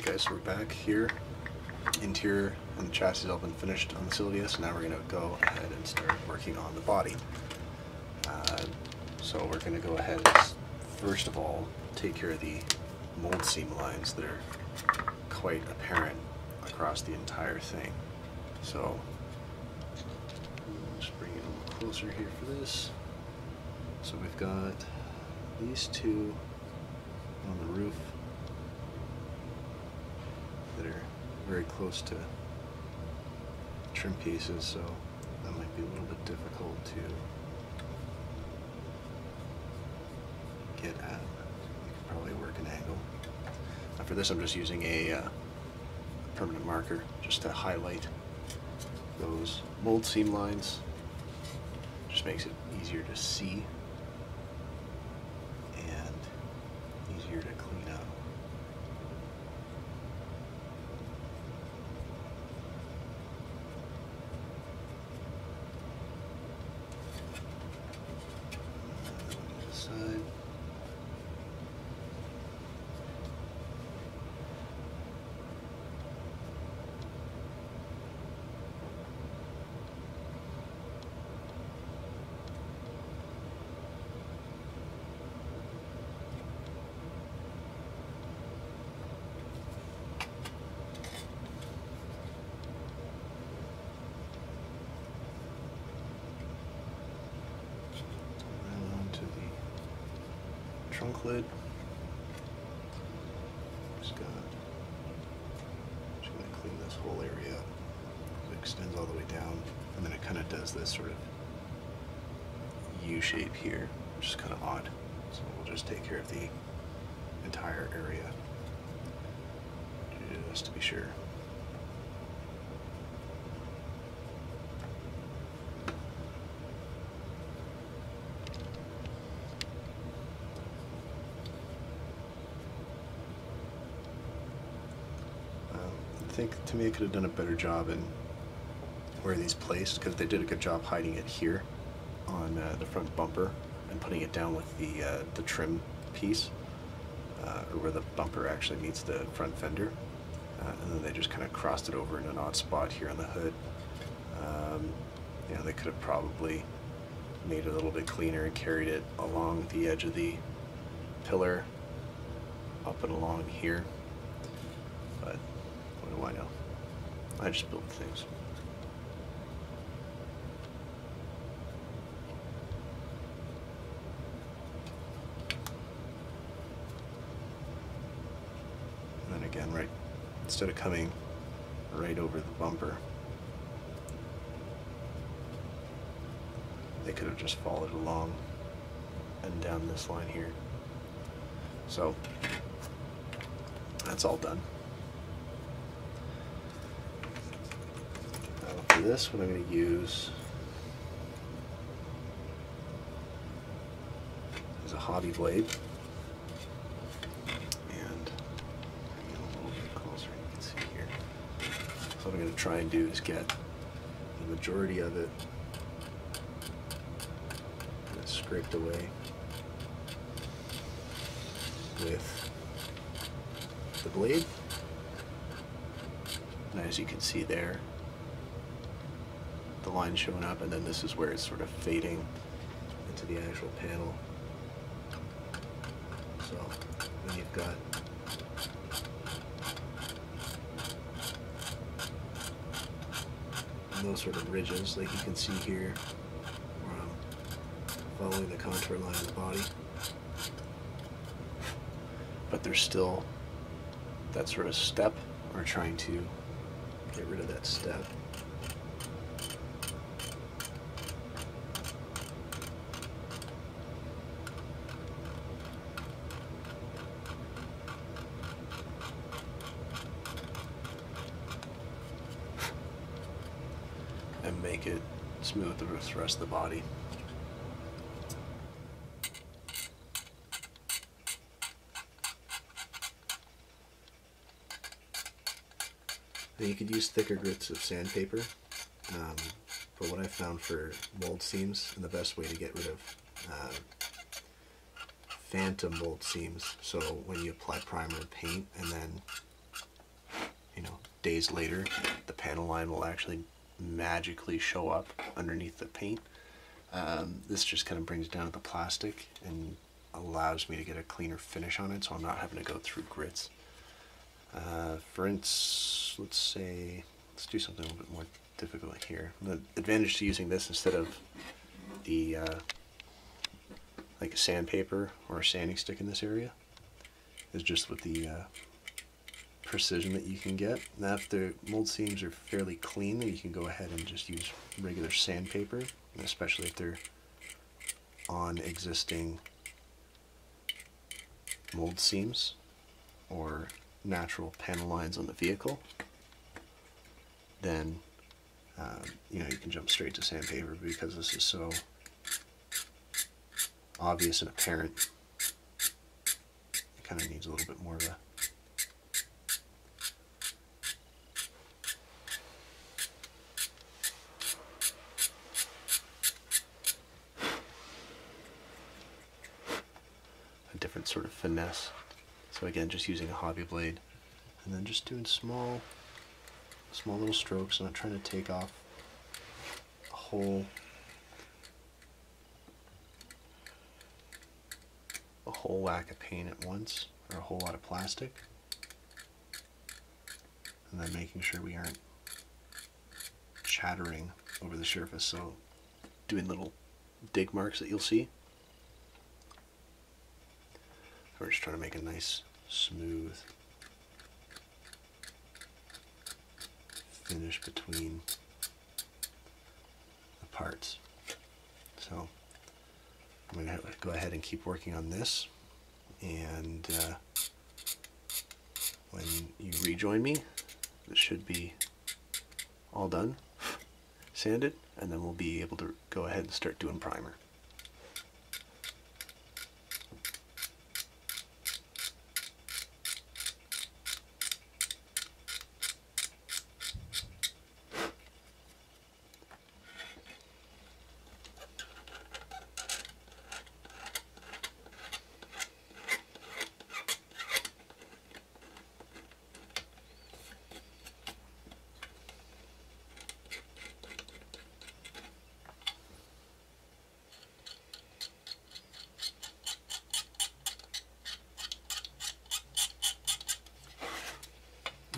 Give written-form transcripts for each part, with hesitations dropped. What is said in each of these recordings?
Alright guys, so we're back here. Interior and the chassis has all been finished on the Silvia, so now we're going to go ahead and start working on the body. So we're going to go ahead and first of all take care of the mold seam lines that are quite apparent across the entire thing. So just bring it a little closer here for this. So we've got these two on the roof that are very close to trim pieces, so that might be a little bit difficult to get at. You could probably work an angle. Now for this I'm just using a permanent marker just to highlight those mold seam lines. Just makes it easier to see and easier to clean up. Side. Trunk lid. Just going to clean this whole area up. It extends all the way down, and then it kind of does this sort of U shape here, which is kind of odd. So we'll just take care of the entire area just to be sure. I think Tamiya could have done a better job in where these placed, because they did a good job hiding it here on the front bumper and putting it down with the trim piece, or where the bumper actually meets the front fender, and then they just kind of crossed it over in an odd spot here on the hood. You know, they could have probably made it a little bit cleaner and carried it along the edge of the pillar up and along here, but what do I know? I just build things. And then again, right, instead of coming right over the bumper, they could have just followed along and down this line here. So that's all done. For this, what I'm going to use is a hobby blade, and bring it a little bit closer, you can see here. So what I'm going to try and do is get the majority of it scraped away with the blade, and as you can see there, the line showing up, and then this is where it's sort of fading into the actual panel. So then you've got those sort of ridges, like you can see here, where I'm following the contour line of the body. But there's still that sort of step. We're trying to get rid of that step. And make it smooth the rest of the body. Now you could use thicker grits of sandpaper, but what I found for mold seams, and the best way to get rid of phantom mold seams, so when you apply primer and paint and then days later, the panel line will actually magically show up underneath the paint. This just kind of brings down the plastic and allows me to get a cleaner finish on it, so I'm not having to go through grits. For instance, let's do something a little bit more difficult here. The advantage to using this instead of the like a sandpaper or a sanding stick in this area is just with the precision that you can get. Now if the mold seams are fairly clean, then you can go ahead and just use regular sandpaper, especially if they're on existing mold seams or natural panel lines on the vehicle. Then you know, you can jump straight to sandpaper because this is so obvious and apparent. It kind of needs a little bit more of a different sort of finesse. So again, just using a hobby blade and then just doing small little strokes. I'm not trying to take off a whole whack of paint at once, or a whole lot of plastic, and then making sure we aren't chattering over the surface, so doing little dig marks that you'll see. We're just trying to make a nice smooth finish between the parts. So I'm going to go ahead and keep working on this, and when you rejoin me, this should be all done, sanded, and then we'll be able to go ahead and start doing primer.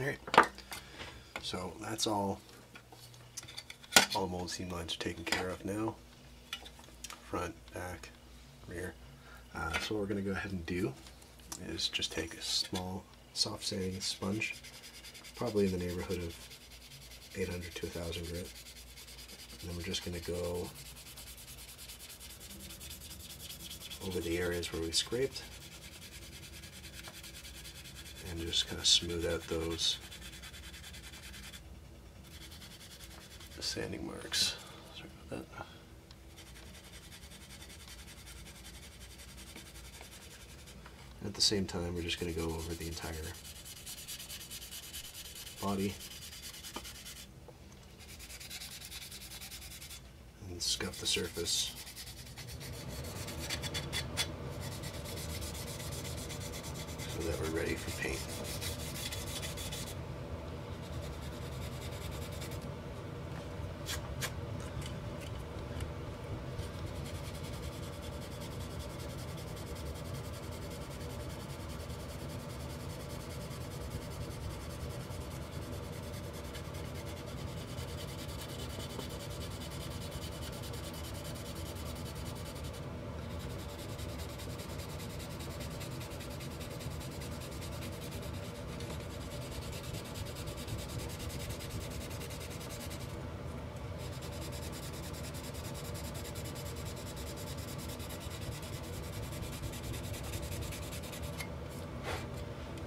Alright, so that's all the mold seam lines are taken care of now. Front, back, rear. So what we're going to go ahead and do is just take a small soft sanding sponge, probably in the neighborhood of 800 to 1000 grit. And then we're just going to go over the areas where we scraped and just kind of smooth out those sanding marks. Sorry about that. And at the same time, we're just going to go over the entire body and scuff the surface. So that we're ready for paint.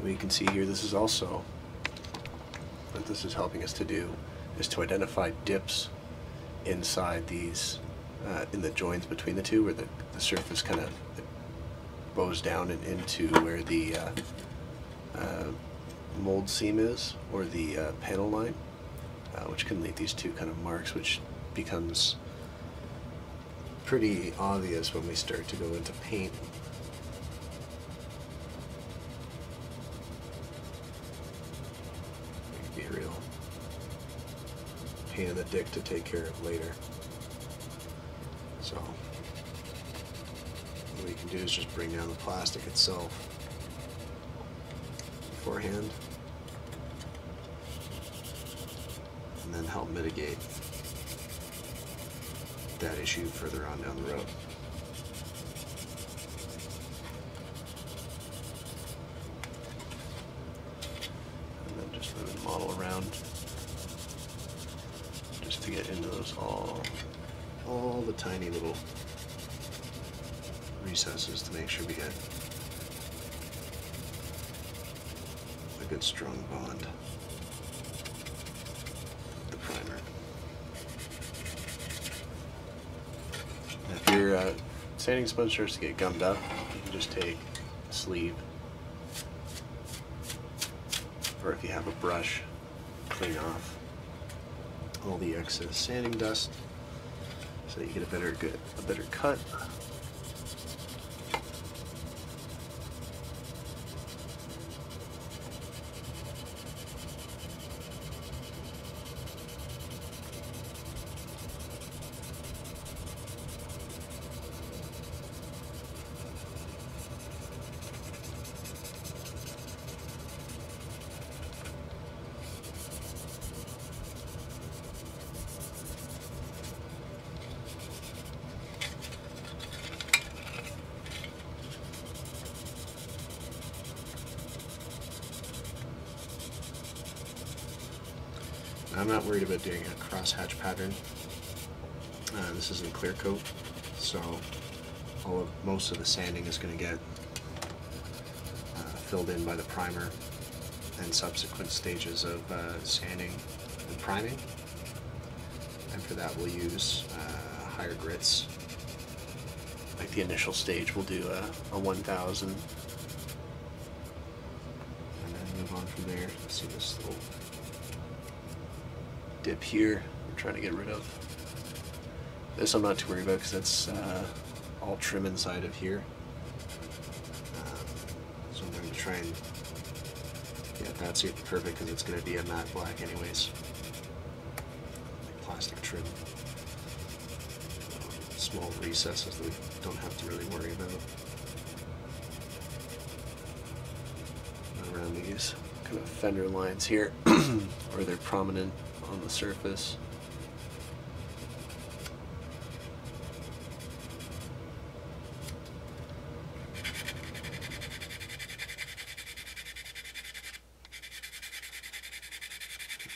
You can see here, this is also what this is helping us to do, is to identify dips inside these, in the joins between the two, where the surface kind of bows down and into where the mold seam is, or the panel line, which can leave these two kind of marks, which becomes pretty obvious when we start to go into paint. Be real pain in the dick to take care of later. So what you can do is just bring down the plastic itself beforehand, and then help mitigate that issue further on down the road. And then just move the model around just to get into those all the tiny little recesses to make sure we get a good strong bond with the primer. Now if your sanding sponge starts to get gummed up, you can just take a sleeve, or if you have a brush, clean off all the excess sanding dust so that you get a better cut. I'm not worried about doing a crosshatch pattern. This isn't clear coat, so most of the sanding is going to get filled in by the primer and subsequent stages of sanding and priming. And for that we'll use higher grits. Like the initial stage we'll do a 1000, and then move on from there. See this little dip here we're trying to get rid of. This I'm not too worried about because that's all trim inside of here. So I'm going to try and get that super perfect because it's going to be a matte black anyways. Like plastic trim. Small recesses that we don't have to really worry about. Around these kind of fender lines here, or they're prominent on the surface.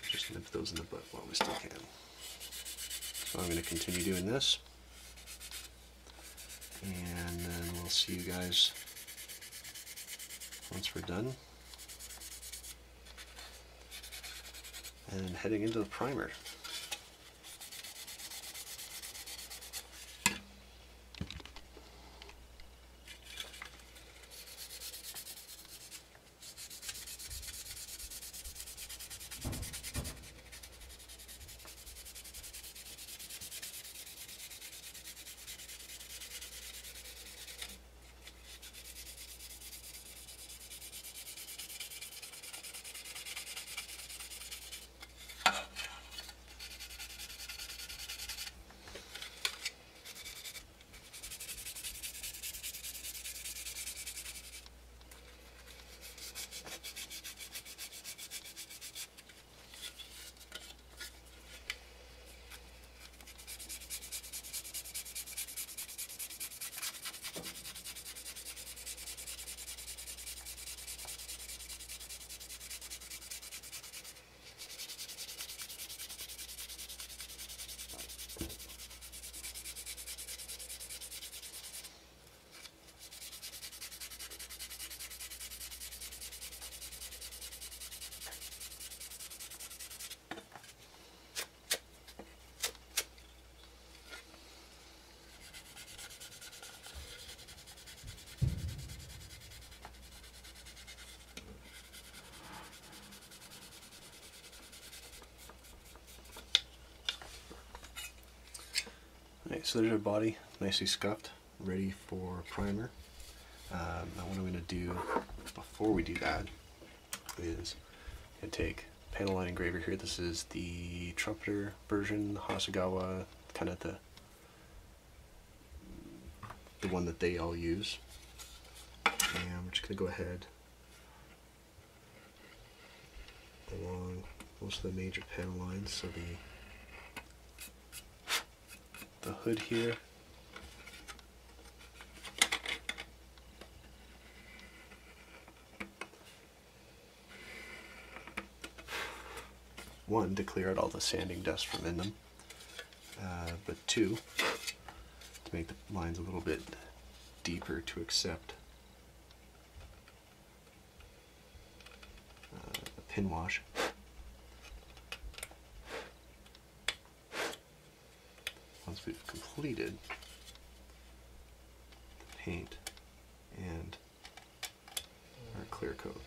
Just nip those in the butt while we still can. So I'm going to continue doing this, and then we'll see you guys once we're done. And heading into the primer. Alright, so there's our body, nicely scuffed, ready for primer. Now what I'm going to do before we do that is I'm going to take panel line engraver here. This is the trumpeter version, Hasegawa, kind of the one that they all use. And we're just going to go ahead along most of the major panel lines. So the hood here, one, to clear out all the sanding dust from in them, but two, to make the lines a little bit deeper to accept a pin wash. Once we've completed the paint and our clear coat.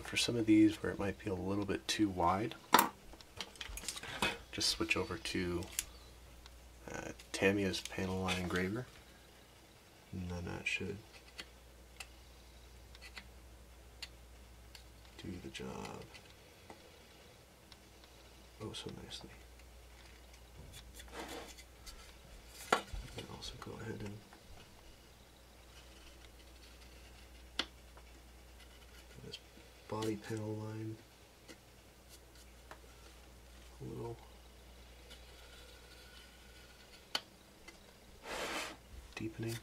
For some of these where it might be a little bit too wide, just switch over to Tamiya's panel line engraver, and then that should do the job oh so nicely. And also go ahead and body panel line a little deepening.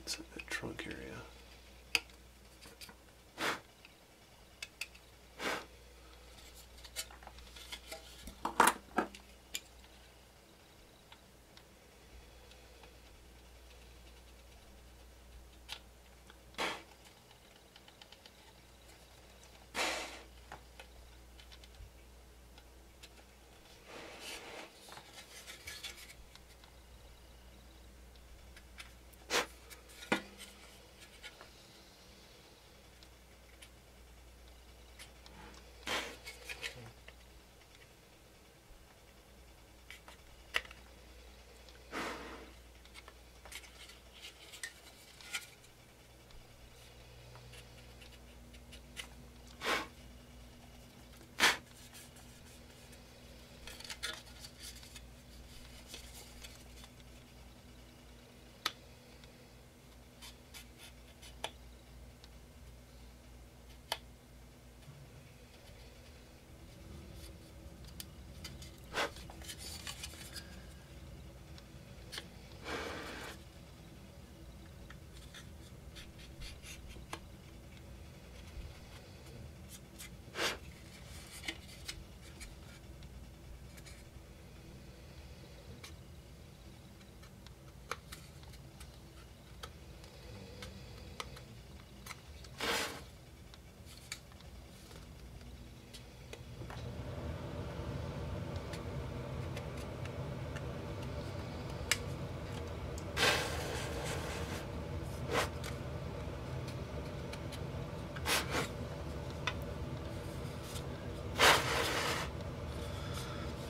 Inside that trunk area.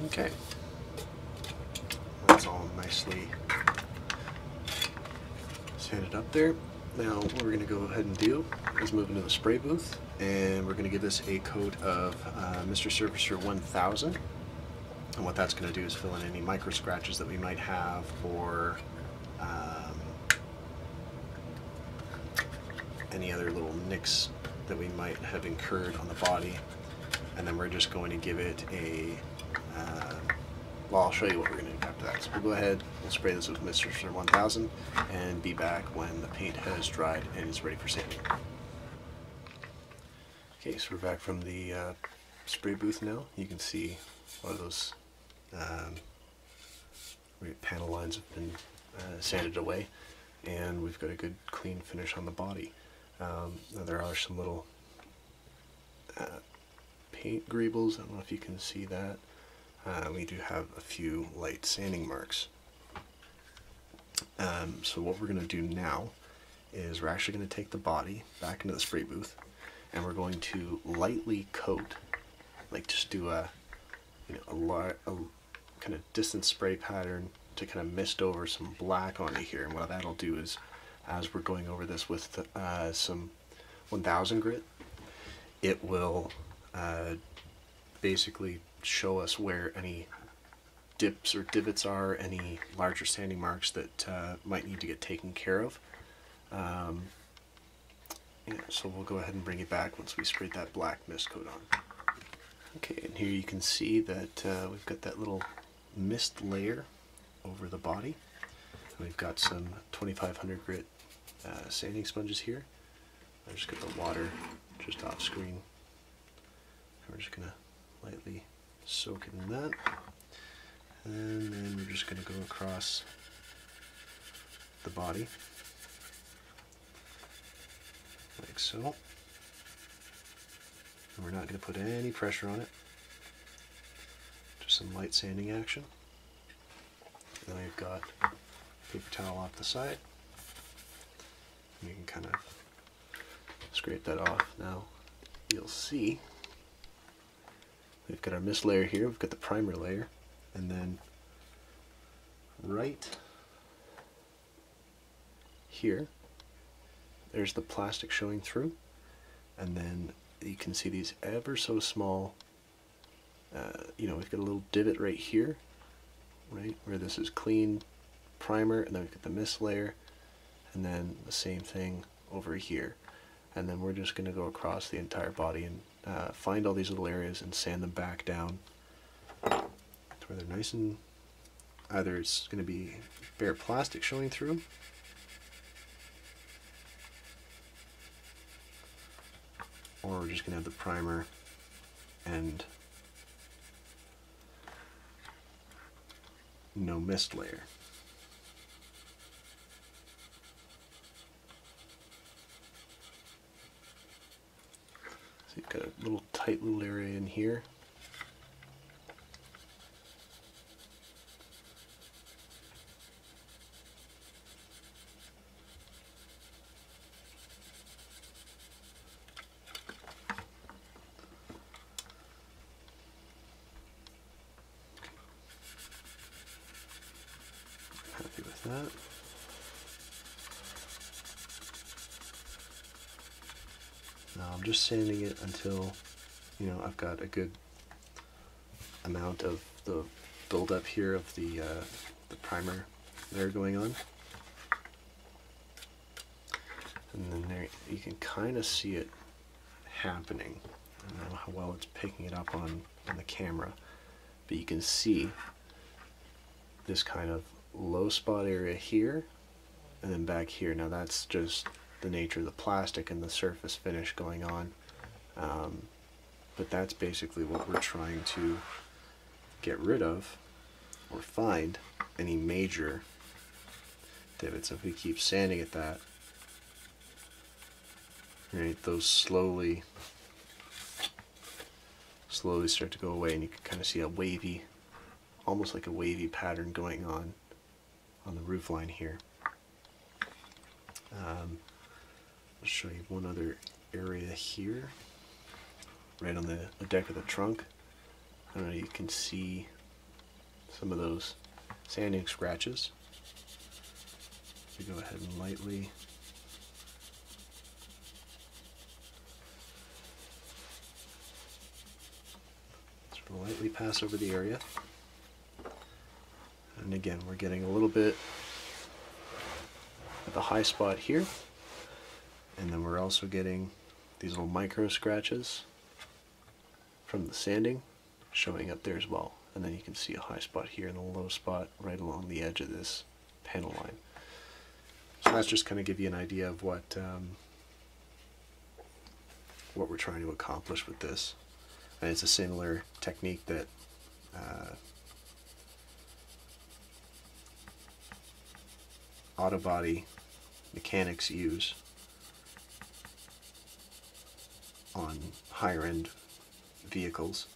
Okay, that's all nicely sanded up there. Now what we're going to go ahead and do is move into the spray booth, and we're going to give this a coat of Mr. Surfacer 1000. And what that's going to do is fill in any micro scratches that we might have, or any other little nicks that we might have incurred on the body. And then we're just going to give it a well, I'll show you what we're going to do after that. So we'll go ahead, we'll spray this with Mr. 1000 and be back when the paint has dried and is ready for sanding. Okay, so we're back from the spray booth now. You can see a lot of those panel lines have been sanded away, and we've got a good clean finish on the body. Now there are some little paint greebles. I don't know if you can see that. We do have a few light sanding marks. So what we're going to do now is we're actually going to take the body back into the spray booth, and we're going to lightly coat, like just do a kind of distance spray pattern to kind of mist over some black onto here. And what that'll do is, as we're going over this with some 1000 grit, it will basically show us where any dips or divots are, any larger sanding marks that might need to get taken care of. Yeah, so we'll go ahead and bring it back once we sprayed that black mist coat on. Okay, and here you can see that we've got that little mist layer over the body. We've got some 2500 grit sanding sponges here. I just got the water just off screen. We're just going to lightly soak it in that. And then we're just going to go across the body, like so. And we're not going to put any pressure on it. Just some light sanding action. Then we've got paper towel off the side. And you can kind of scrape that off. Now you'll see we've got our mist layer here, we've got the primer layer, and then right here there's the plastic showing through, and then you can see these ever so small, we've got a little divot right here, right where this is clean primer, and then we've got the mist layer, and then the same thing over here. And then we're just going to go across the entire body and find all these little areas and sand them back down to where they're nice and either it's going to be bare plastic showing through, or we're just going to have the primer and no mist layer. So you've got a little tight little area in here. Happy with that. Now I'm just sanding it until, I've got a good amount of the buildup here of the primer there going on. And then there, you can kind of see it happening. I don't know how well it's picking it up on the camera, but you can see this kind of low spot area here, and then back here. Now that's just the nature of the plastic and the surface finish going on, but that's basically what we're trying to get rid of or find, any major divots. If we keep sanding at that, right, those slowly start to go away, and you can kind of see a wavy, almost like a wavy pattern going on the roof line here. I'll show you one other area here, right on the deck of the trunk. I don't know, you can see some of those sanding scratches. So go ahead and lightly pass over the area. And again, we're getting a little bit at the high spot here, and then we're also getting these little micro scratches from the sanding showing up there as well. And then you can see a high spot here and a low spot right along the edge of this panel line. So that's just kind of give you an idea of what we're trying to accomplish with this. And it's a similar technique that auto body mechanics use on higher end vehicles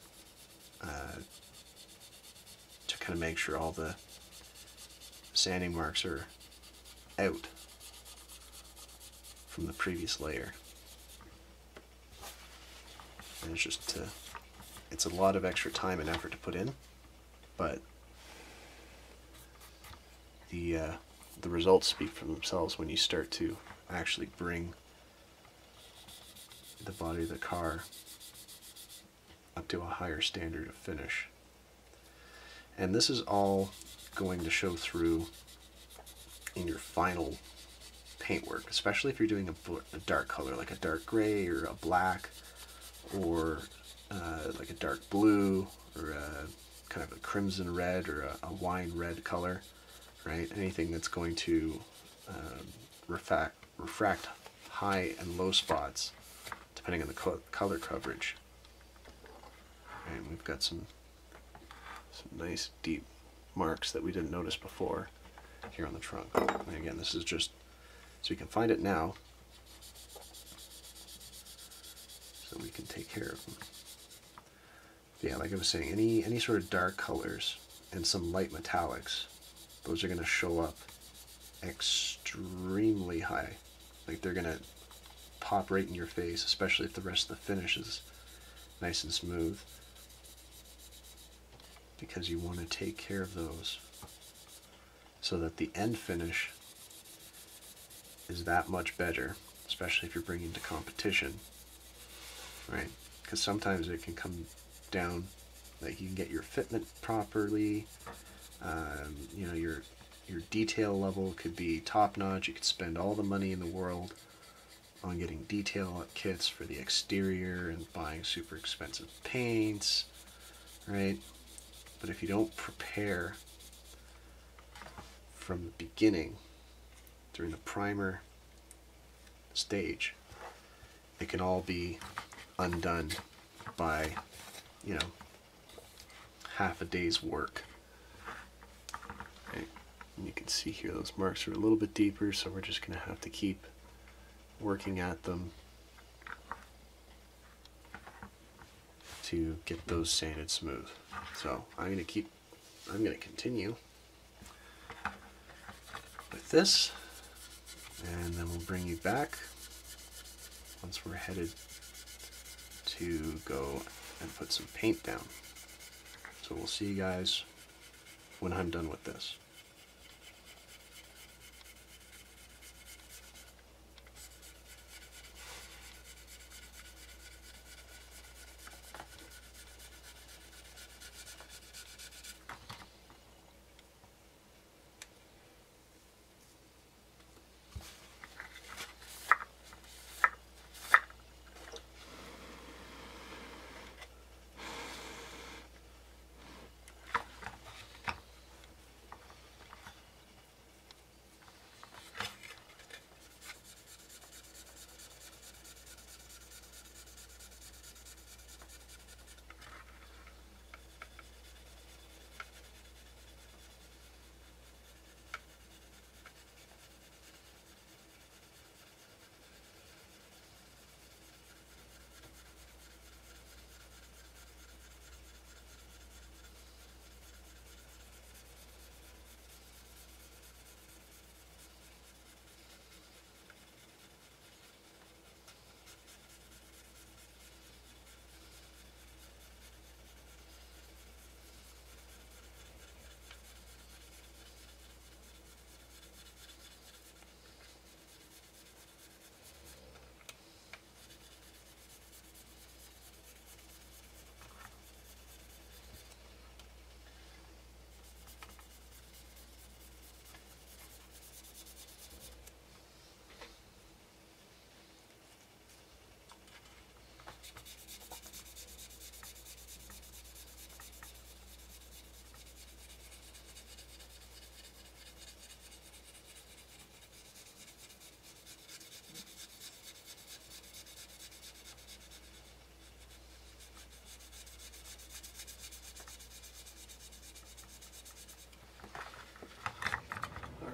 to kind of make sure all the sanding marks are out from the previous layer. And it's just it's a lot of extra time and effort to put in, but the results speak for themselves when you start to actually bring the body of the car up to a higher standard of finish. And this is all going to show through in your final paintwork, especially if you're doing a dark color like a dark gray or a black, or like a dark blue, or a kind of a crimson red, or a wine red color, right? Anything that's going to refract high and low spots depending on the color coverage. And we've got some nice deep marks that we didn't notice before here on the trunk. And again, this is just so we can find it now, so we can take care of them. Yeah, like I was saying, any sort of dark colors and some light metallics, those are going to show up extremely high. Like they're going to pop right in your face, especially if the rest of the finish is nice and smooth, because you want to take care of those so that the end finish is that much better, especially if you're bringing to competition, right? Because sometimes it can come down, like you can get your fitment properly, you know, your detail level could be top notch. You could spend all the money in the world on getting detail kits for the exterior and buying super expensive paints, right? But if you don't prepare from the beginning during the primer stage, it can all be undone by, you know, half a day's work. Okay. And you can see here those marks are a little bit deeper, so we're just going to have to keep working at them to get those sanded smooth. So I'm going to continue with this, and then we'll bring you back once we're headed to go and put some paint down. So we'll see you guys when I'm done with this.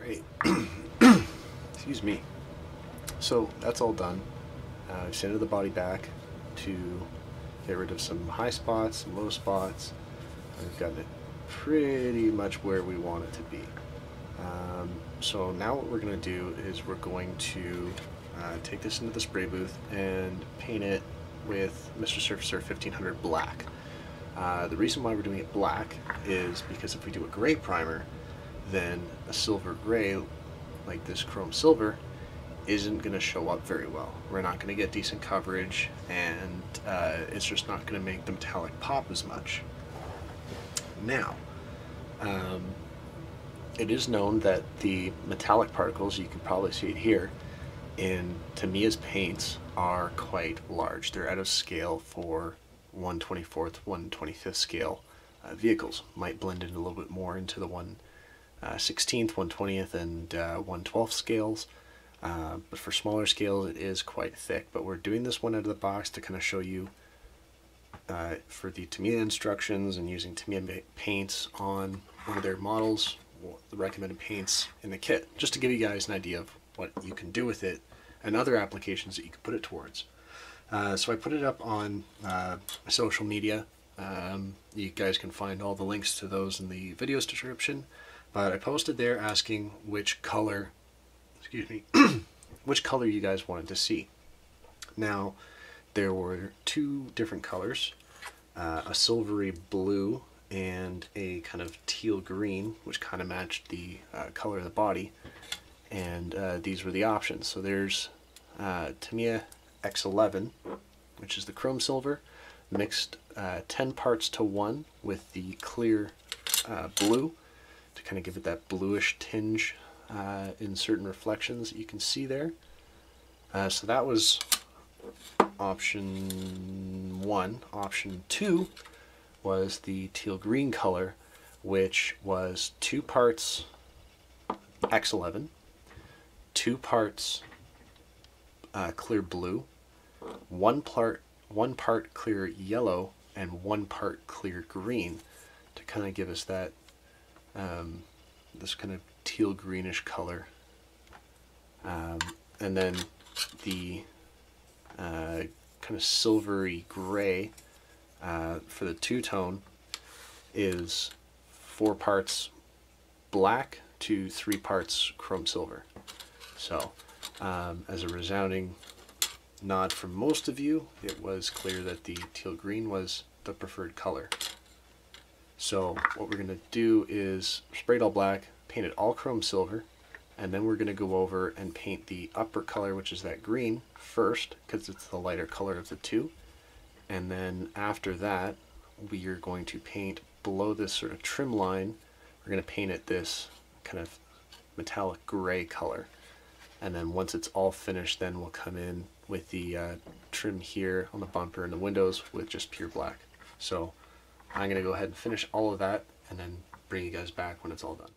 Alright, excuse me. So that's all done. I've sanded the body back to get rid of some high spots, some low spots. I've gotten it pretty much where we want it to be. So now what we're going to do is we're going to take this into the spray booth and paint it with Mr. Surfacer 1500 black. The reason why we're doing it black is because if we do a gray primer, then a silver gray like this chrome silver isn't going to show up very well. We're not going to get decent coverage, and it's just not going to make the metallic pop as much. Now, it is known that the metallic particles, you can probably see it here, in Tamiya's paints are quite large. They're out of scale for 1/24th, 1/25th scale vehicles. Might blend in a little bit more into the 1/16th, 1/20th, and 1/12th scales. But for smaller scales it is quite thick. But we're doing this one out of the box to kind of show you for the Tamiya instructions and using Tamiya paints on one of their models, the recommended paints in the kit, just to give you guys an idea of what you can do with it and other applications that you can put it towards. So I put it up on social media. You guys can find all the links to those in the video's description, but I posted there asking which color, excuse me, which color you guys wanted to see. Now, there were two different colors, a silvery blue and a kind of teal green, which kind of matched the color of the body, and these were the options. So there's Tamiya X11, which is the chrome silver, mixed 10 parts to 1 with the clear blue to kind of give it that bluish tinge in certain reflections that you can see there. So that was option 1. Option 2 was the teal green color, which was 2 parts X11, 2 parts clear blue, one part clear yellow, and 1 part clear green to kind of give us that this kind of teal greenish color. And then the kind of silvery gray for the two-tone is 4 parts black to 3 parts chrome silver. So as a resounding nod from most of you, it was clear that the teal green was the preferred color. So what we're going to do is spray it all black, paint it all chrome silver, and then we're going to go over and paint the upper color, which is that green, first, because it's the lighter color of the two. And then after that, we are going to paint below this sort of trim line, we're going to paint it this kind of metallic gray color. And then once it's all finished, then we'll come in with the trim here on the bumper and the windows with just pure black. So I'm going to go ahead and finish all of that and then bring you guys back when it's all done.